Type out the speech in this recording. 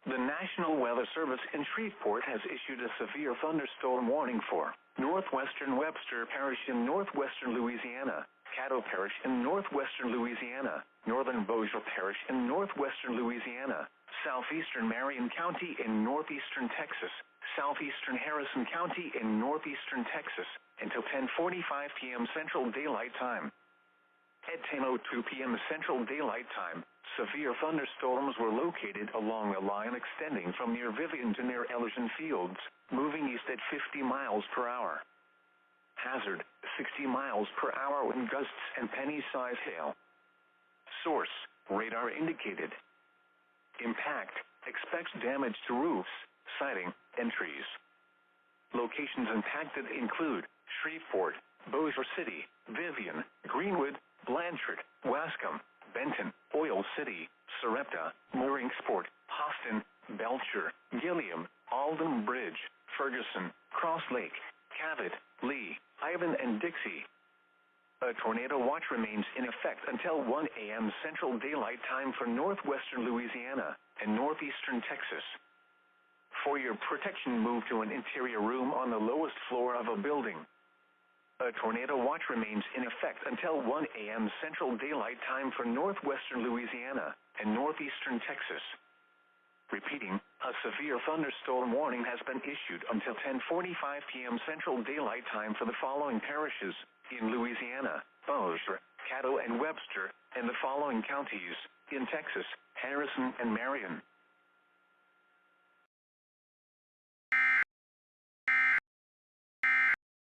The National Weather Service in Shreveport has issued a severe thunderstorm warning for Northwestern Webster Parish in northwestern Louisiana, Caddo Parish in northwestern Louisiana, northern Bossier Parish in northwestern Louisiana, southeastern Marion County in northeastern Texas, southeastern Harrison County in northeastern Texas, until 10:45 p.m. Central Daylight Time. At 10:02 p.m. Central Daylight Time, severe thunderstorms were located along a line extending from near Vivian to near Elysian Fields, moving east at 50 miles per hour. Hazard, 60 miles per hour wind gusts and penny-sized hail. Source, radar indicated. Impact, expects damage to roofs, siding, and trees. Locations impacted include Shreveport, Bossier City, Vivian, Greenwood, Blanchard, Wascom, Benton, Oil City, Sarepta, Mooringsport, Austin, Belcher, Gilliam, Alden Bridge, Ferguson, Cross Lake, Cabot, Lee, Ivan, and Dixie. A tornado watch remains in effect until 1 a.m. Central Daylight Time for northwestern Louisiana and northeastern Texas. For your protection, move to an interior room on the lowest floor of a building. A tornado watch remains in effect until 1 a.m. Central Daylight Time for northwestern Louisiana and northeastern Texas. Repeating, a severe thunderstorm warning has been issued until 10:45 p.m. Central Daylight Time for the following parishes in Louisiana: Bossier, Caddo, and Webster, and the following counties in Texas: Harrison and Marion.